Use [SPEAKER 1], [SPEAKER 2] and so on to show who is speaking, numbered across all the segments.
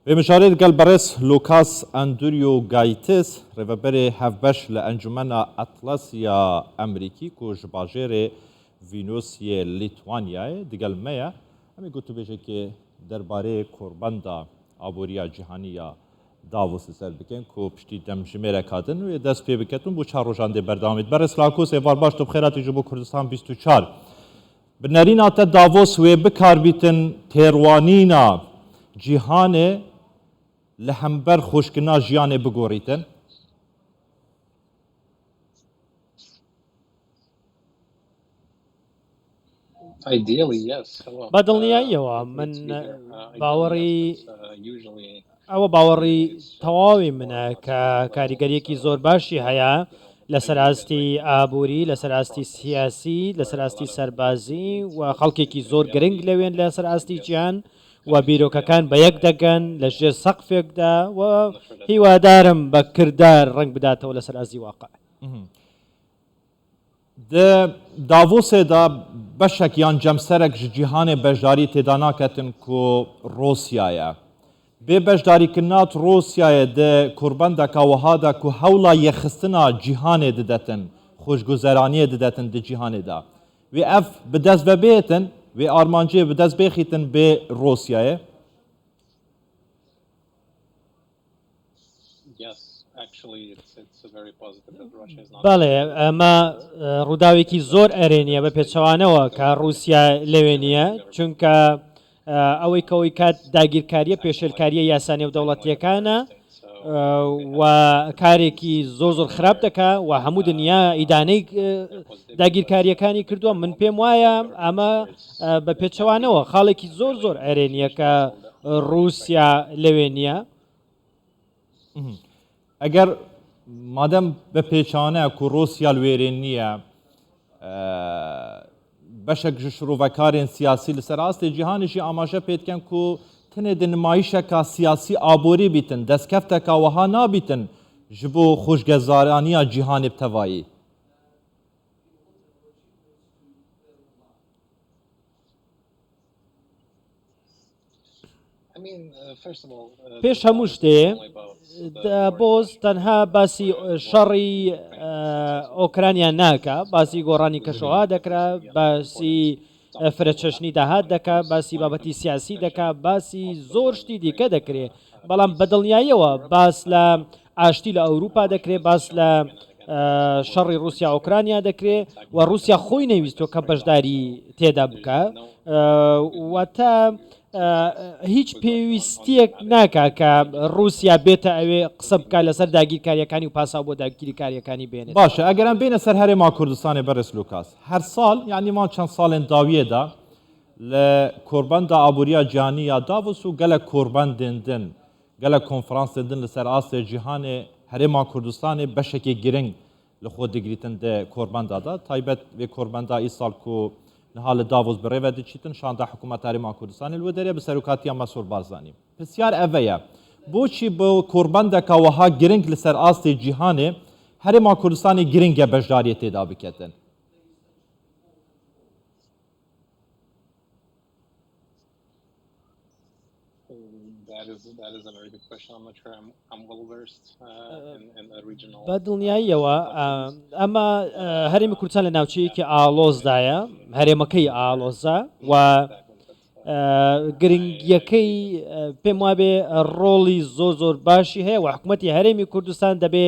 [SPEAKER 1] بمشاريع قال بريس لوكاس أندريو غايتس ريفابري هافبش لأنجمنا أطلسيا أمريكي كو جباجيري فينوسيا ليتوانيا دقال ميا همي قلتو بيجي كي درباري كورباندا أبوريا جهانيا داووس سر بکن کو پشتی دم جمیره کادن و دست پی بکتون بو چهار روزانده بردامید برس لاکوس ایوار باش تو بخیراتی جبو کردستان 24 بنرین آتا داووس و بکار بیتن تیروانینا جهان لهمبر خوشکنا جیان بگوریتن
[SPEAKER 2] Ideally, yes.
[SPEAKER 3] بەدڵنیاییەوە من باوەڕی ئەوە باوەڕی تەواوی منە کە کاریگەریەکی زۆر باشی هەیە لە سەراستی ئابووری لە سەراستی سیاسی لە سەراستی سەربازی و خەڵکێکی زۆر گرنگ لەوێن لە سەراستی گیان و بیرۆکەکان بە یەک دەگەن لە ژێر سەقفێکدا و هیوادارم بە کردار ڕنگ بداتەوە لە سەرازی واقع
[SPEAKER 1] داووسێدا بەشێک یان جەمسەرێک ji cîhanê beşdarî têda naketin ku Rosyayê. Bê beşdarîkirina Rosyayê de kurbandeka wiha de ku hewla yêxistina cîhanê didetin, xweşguzeraniyê didetin di cîhanê de. Wê ev bi dest vebêtin, wê armanciyê bi dest bêxîtin bê Rosyayê.
[SPEAKER 3] بەڵێ ئەمە ڕووداوێکی زۆر ئەرێنیە بە پێچەوانەوە کە رووسیا لەوێ نییە چونکە ئەوەی کەەوەی کات داگیرکاریە پێشێلکاریە یاسانێ و دەوڵەتیەکانە و کارێکی زۆر زۆر خراپ دەکا و هەموو دنیا ئیدانەی داگیرکاریەکانی کردووە من پێم وایە ئەمە بە پێچەوانەوە خاڵێکی زۆر زۆر ئەرێنیە کە رووسیا لەوێ نییە
[SPEAKER 1] ئەگەر مادەم بە پێچانەیە کو رووسیا وێرێ نییە بەشێک ji şirovekarên siyasî li ser astê cîhanê jî amaje pê dikin ku tinê di nimayişeka siyasî aborî bîtin destkefteka wiha nabîtin ji bo xweşgezaraniya cîhanê bi tevayî.
[SPEAKER 3] پێش هەموو شتێ بۆز تەنها باسی شەڕی ئۆکرانیا ناکە باسی گۆڕانی کەشەوە دەکرا باسی فرەچەشنی داهات دەکا باسی بابەتی سیاسی دەکا باسی زۆر شتی دیکە دەکرێت بەڵام بەدڵنیاییەوە باس لە ئاشتی لە ئەوروپا دەکرێت باس لە شەڕی رووسیا ئۆکرانیا دەکرێت و رووسیا خۆی نەویستۆ کە بەشداری تێدا بکە و تا هیچ پێویستیەک ناکا کە رووسیا بێتە ئەوێ قسە بکە لەسەر داگیرکاریەکانی و پاسا بۆ داگیرکاریەکانی بێنێت
[SPEAKER 1] باشە ئەگەرم بینە سەر هەرێما کوردستانی بەرز لوکاس هەر ساڵ یعنیمان چەند ساڵێن داویەدا لە کۆربەندا ئابووریە جیهانیە داووس و گەلە کۆربەندێن دن گەلە کۆنفرانسێن دن لەسەر ئاستێ جیهانێ هەرێما کوردستانی بەشێکی گرنگ لە خۆ دەگریتن دە کۆربەندادا تایبەت وێ کۆربەندا ئیساڵ و نهال داووس برێوە دەچیتن شاندا حکوومەت هەرێما کوردستانی لێ دەرێ بە سەرۆکاتیان مەسوول بارزانانی پرسیار ئەڤەیە بۆچی بۆ کۆربەندێکا وەها گرنگ لەسەر ئاستی جیهانێ هەرێما کوردستانی گرنگە بەشداریە تێدا بکەتن
[SPEAKER 3] بەدڵنیاییەوە ئەمە هەرێمی کوردستان لە ناوچەیەکی ئاڵۆزدایە هەرێمەکەی ئاڵۆزە و گرنگیەکەی پێم وابێ ڕۆڵی زۆر زۆر باشی هەیە و حکوومەتی هەرێمی کوردستان دەبێ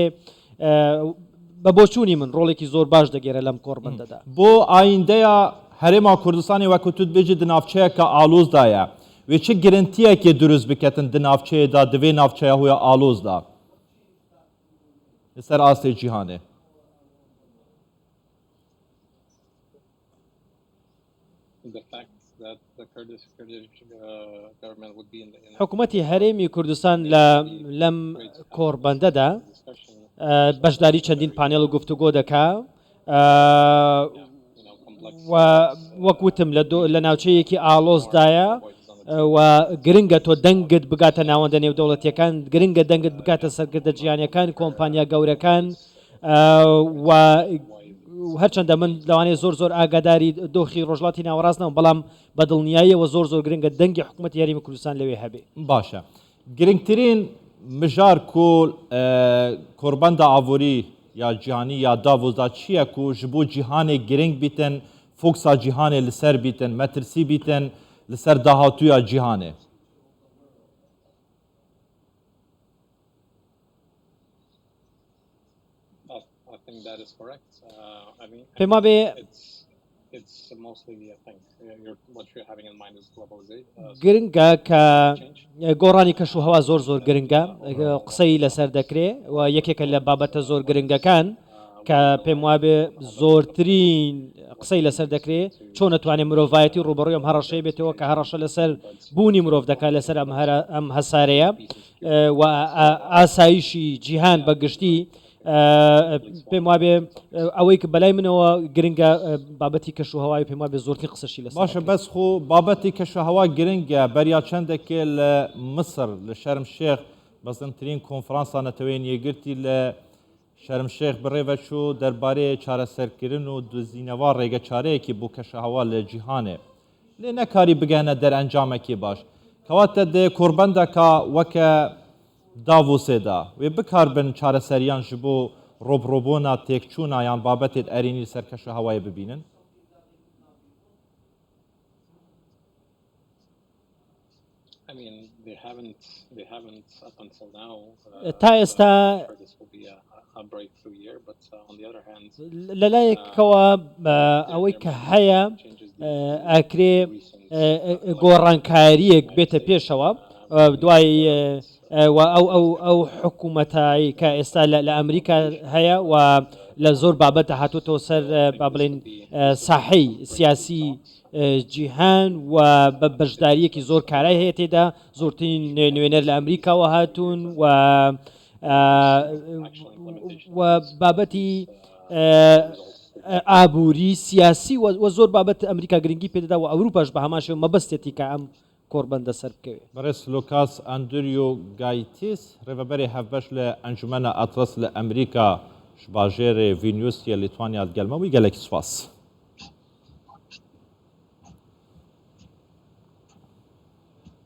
[SPEAKER 3] بە بۆچوونی من ڕۆڵێکی زۆر باش دەگێرە لەم کۆربەندەدا
[SPEAKER 1] بۆ ئایندەیە هەرێما کوردستانی وەکو توت بێژی di navçeyeka ئالۆزدایە وێ چه گرنتیەکێ دروست بکەتن di navçeyêda divê navçeya hoya ئالۆزدا لەسەر ئاستê cîhanê
[SPEAKER 3] حکوومەتی هەرێمی کوردستان لەم کۆربەندەدا بەشداری چەندین پانێڵ و گفتوگۆ دەکا وەکوتم لە ناوچەیەکی ئاڵۆزدایە و گرنگە تۆ دەنگت بگاتە ناوەندە نێودەوڵەتیەکان گرنگە دەنگت بگاتە سەرکردە جیهانیەکان کۆمپانیا گەورەکان و هەرچەندە من لەوانەیە زۆر زۆر ئاگاداری دۆخی ڕۆژڵاتی ناوەڕاستنەوە بەڵام بەدڵنیاییەوە زۆر زۆر گرنگە دەنگی حکوومەتی هەرێمی کوردستان لەوێ هەبێ
[SPEAKER 1] باشە گرنگترین مجار کو قربان دا آوری یا جهانی یا داووز دا چیه کو جبو جهان گرنگ بیتن فوکسا جهان لسر بیتن مترسی بیتن لسر داهاتو یا جهانه
[SPEAKER 2] I think that is correct. I mean,
[SPEAKER 3] پێم وابێ
[SPEAKER 2] it's mostly, I think, what you're having in mind is globalization.
[SPEAKER 3] گرنگە کە گۆڕانی کەش و هەوا زۆر زۆر گرنگە قسەی لەسەر دەکرێ و یەکێکە لە بابەتە زۆر گرنگەکان کە پێم وابێ زۆرترین قسەی لەسەر دەکرێ چۆن نتوانێت مرۆڤایەتی ڕوبەڕووی ئەم هەڕەشەی بێتەوە کە هەڕەشە لەسەر بوونی مرۆڤ دەکات لەسەر ئەم هەسارەیە و ئاسایشی جیهان بەگشتی پێم وابێ ئەوەی کە بەلای منەوە گرنگە بابەتی کەش و هەوای پێم وابێ زۆرترین قسەشی لەسەر
[SPEAKER 1] باشە بەس خۆ بابەتی کەشەهەوا گرنگە بەریا چەندێکێ لە مصر لە شەرم شێخ بەزمترین کۆنفرانسا نەتەوەی یەگرتی لە شەرم شێخ بڕێوە چوو دەربارەی چارەسەرکردن و دزینەوە ڕێگە چارەیەکی بۆ کەشەهەوا لە جیهانێ لێ نەکاری بگەنە دەرئەنجامێکی باش کەواتە دێ کوربەندەکە وەکە داووسێدا وێ بکاربن چارەسەریان ji بۆ ڕۆبڕۆبۆنا تێکچوونا یان بابەتێت ئەرینی سەر کەشەهەوای ببینن
[SPEAKER 2] I mean, they haven't up until now.
[SPEAKER 3] تا ئێستا
[SPEAKER 2] This will be a breakthrough year, but on the other hand,
[SPEAKER 3] لەلایەکەوە ئەوەی کە هەیە ئاکرێ گۆڕانکاریەک بێتە پێشەوە دوای ئەو حکوومەتایی کە ئێستا لە ئەمریکا هەیە و لە زۆر بابەتە هاتوۆتەوە سەر با بڵێن ساحەی سیاسی جیهان و بە بەشداریەکی زۆر کارای هەیە تێدا زۆرترین نوێنەر لە ئەمریکاوە هاتوون و بابەتی ئابووری سیاسی و زۆر بابەت ئەمریکا گرنگی پێدەدا و ئەوروپاش بە هەماشەوە مەبەستێتی کە ئەم کۆربەندە سەر بکەوێت
[SPEAKER 1] بەڕێز لوکاس ئەندریۆ گایتیس ڕێبەبەری هەفبەش لە ئەنجومەنە ئەتلەس لە ئەمریکا باژێرێ ڤینیوسیە لیتوانیا گەلمەوەی گەلێکی سوپاس